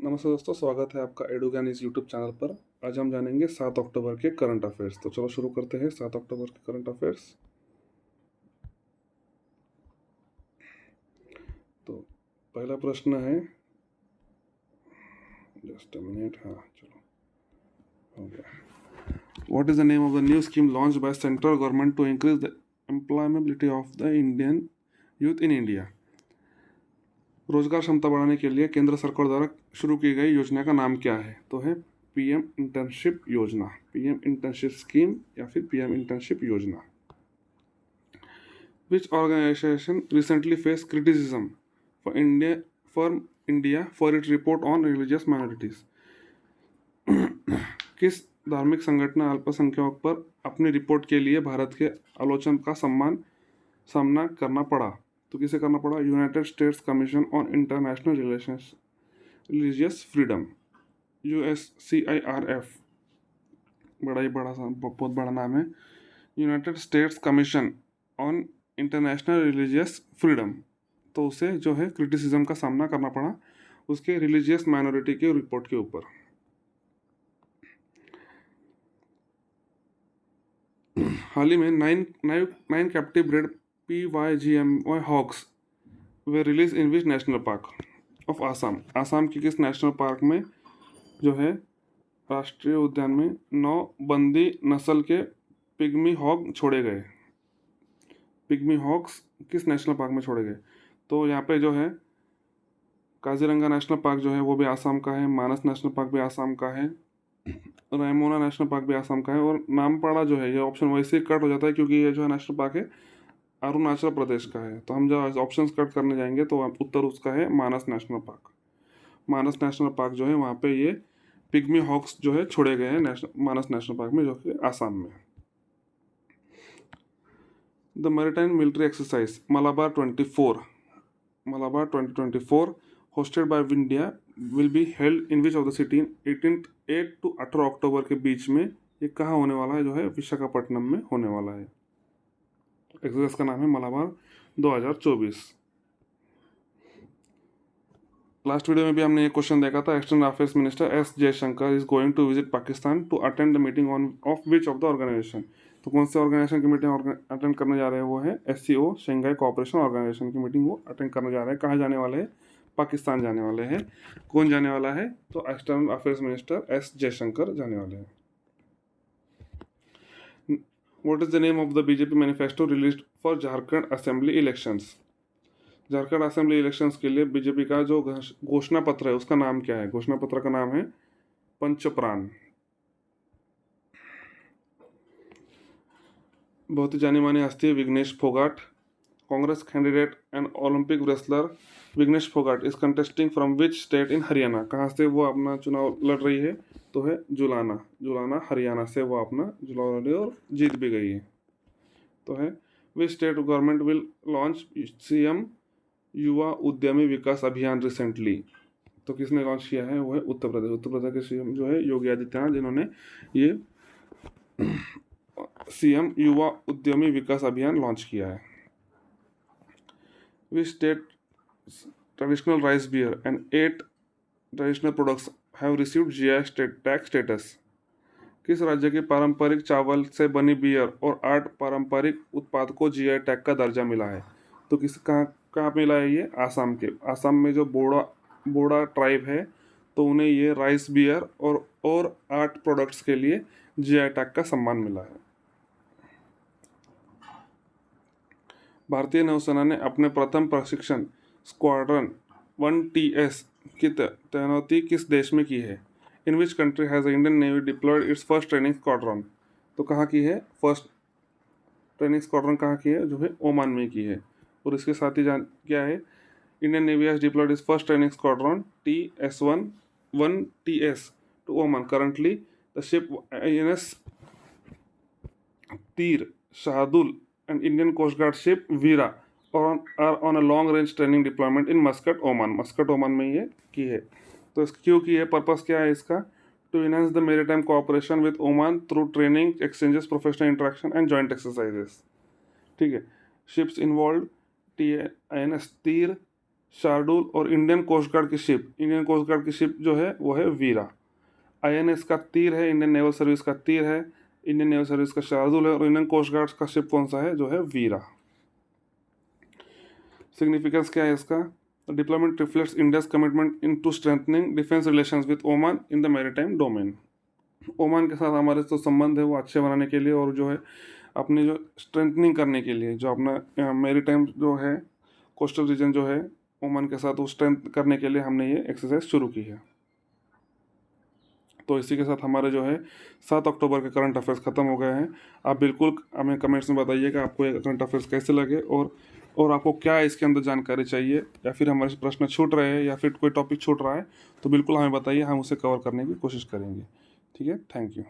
नमस्ते दोस्तों, स्वागत है आपका एडू ज्ञान इस यूट्यूब चैनल पर। आज हम जानेंगे 7 अक्टूबर के करंट अफेयर्स। तो चलो शुरू करते हैं 7 अक्टूबर के करंट अफेयर्स। तो पहला प्रश्न है, जस्ट अ मिनट, हाँ चलो हो गया। What is the name of the new scheme launch by central government to increase the employability of the Indian youth in India? रोजगार क्षमता बढ़ाने के लिए केंद्र सरकार द्वारा शुरू की गई योजना का नाम क्या है? तो है पीएम इंटर्नशिप योजना, पीएम इंटर्नशिप स्कीम या फिर पीएम इंटर्नशिप योजना। Which organization recently faced criticism for India for its report on religious minorities? किस धार्मिक संगठन ने अल्पसंख्यकों पर अपनी रिपोर्ट के लिए भारत के आलोचना का सामना करना पड़ा? तो किसे करना पड़ा? United states commission on international relations religious freedom, USCIRF। बड़ा ही बड़ा सा बहुत बड़ा नाम है, United states commission on international religious freedom. तो उसे जो है क्रिटिसिज्म का सामना करना पड़ा उसके रिलीजियस माइनॉरिटी के रिपोर्ट के ऊपर। हाल ही में nine captive bred PYGMY hogs were released in which national park of Assam? Assam के किस नेशनल पार्क में जो है राष्ट्रीय उद्यान में 9 बंदी नस्ल के पिग्मी हॉग छोड़े गए? पिग्मी हॉक्स किस नेशनल पार्क में छोड़े गए? तो यहाँ पे जो है काजीरंगा नेशनल पार्क जो है वो भी आसाम का है, मानस नेशनल पार्क भी आसाम का है, रायमोना नेशनल पार्क भी आसाम का है, और नामपाड़ा जो है ये ऑप्शन वैसे ही कट हो जाता है क्योंकि ये जो है नेशनल पार्क है अरुणाचल प्रदेश का है। तो हम जब ऑप्शन कट करने जाएंगे तो उत्तर उसका है मानस नेशनल पार्क। मानस नेशनल पार्क जो है वहाँ पे ये पिग्मी हॉक्स जो है छोड़े गए हैं मानस नेशनल पार्क में, जो कि आसाम में। The maritime military exercise Malabar 2024 hosted by India will be held in which of the city 8 to 18 अक्टूबर के बीच में ये कहाँ होने वाला है? जो है विशाखापट्टनम में होने वाला है। एक्सरसाइज का नाम है मलाबार 2024। लास्ट वीडियो में भी हमने एक क्वेश्चन देखा था, external affairs minister S Jaishankar is going to visit Pakistan to attend the meeting on of which of the organisation? तो कौन से ऑर्गेनाइजेशन की मीटिंग अटेंड करने जा रहे हैं? वो है SCO, शंघाई कोऑपरेशन ऑर्गेनाइजेशन की मीटिंग वो अटेंड करने जा रहे हैं। कहाँ जाने वाले हैं? पाकिस्तान जाने वाले हैं। कौन जाने वाला है? तो external affairs minister S Jaishankar जाने वाले हैं। What is the name of the BJP manifesto released for Jharkhand assembly elections? Jharkhand assembly elections के लिए बीजेपी का जो घोषणा पत्र है उसका नाम क्या है? घोषणा पत्र का नाम है पंचप्राण। बहुत ही जानी मानी हस्ती है Vinesh Phogat. Congress candidate and Olympic wrestler Vinesh Phogat is contesting from which state in Haryana? कहाँ से वो अपना चुनाव लड़ रही है? तो है जुलाना हरियाणा से वो अपना चुनाव लड़ी और जीत भी गई है। तो है which state government will launch CM युवा उद्यमी विकास अभियान रिसेंटली? तो किसने लॉन्च किया है? वो है उत्तर प्रदेश। उत्तर प्रदेश के CM जो है योगी आदित्यनाथ, जिन्होंने ये CM युवा उद्यमी विकास अभियान लॉन्च किया है। Which state traditional rice beer and 8 traditional products have received GI tag status? किस राज्य के पारंपरिक चावल से बनी बियर और 8 पारंपरिक उत्पाद को GI टैग का दर्जा मिला है? तो किस कहाँ कहाँ मिला है ये? आसाम के। आसाम में जो बोड़ा ट्राइब है तो उन्हें ये राइस बियर और 8 प्रोडक्ट्स के लिए GI टैग का सम्मान मिला है। भारतीय नौसेना ने अपने प्रथम प्रशिक्षण स्क्वाड्रन 1TS की तैनाती किस देश में की है? In which country has the Indian navy deployed its first training squadron? तो कहाँ की है? फर्स्ट ट्रेनिंग स्क्वाड्रन कहाँ की है? जो है ओमान में की है। और इसके साथ ही क्या है? Indian Navy has deployed its first training squadron TS1TS to Oman. Currently the ship INS Tir Shardul and Indian Coast Guard ship Veera are on a long range training deployment in Muscat, Oman। Muscat Oman में ये की है। तो क्यों की है? Purpose क्या है इसका? To enhance the maritime cooperation with Oman through training exchanges, professional interaction and joint exercises. ठीक है। Ships involve INS Tir, Shardul और इंडियन कोस्ट गार्ड की शिप, इंडियन कोस्ट गार्ड की शिप जो है वो है वीरा। INS का तीर है, इंडियन नेवल सर्विस का तीर है, इंडियन नेवल सर्विस का शार्दुल है, और इंडियन कोस्ट गार्ड का शिप कौन सा है, जो है वीरा। सिग्निफिकेंस क्या है इसका? Deployment reflects India's commitment in to strengthening defence relations with Oman in the maritime domain. Oman के साथ हमारे जो संबंध है वो अच्छे बनाने के लिए और जो है अपनी जो स्ट्रेंथनिंग करने के लिए, जो अपना मैरीटाइम जो है कोस्टल रीजन जो है ओमान के साथ, वो स्ट्रेंथ करने के लिए हमने ये एक्सरसाइज शुरू की है। तो इसी के साथ हमारे जो है 7 अक्टूबर के करंट अफेयर्स ख़त्म हो गए हैं। आप बिल्कुल हमें कमेंट्स में बताइएगा आपको ये करंट अफेयर्स कैसे लगे, और आपको क्या इसके अंदर जानकारी चाहिए, या फिर हमारे प्रश्न छूट रहे हैं या फिर कोई टॉपिक छूट रहा है तो बिल्कुल हमें बताइए, हम उसे कवर करने की कोशिश करेंगे। ठीक है, थैंक यू।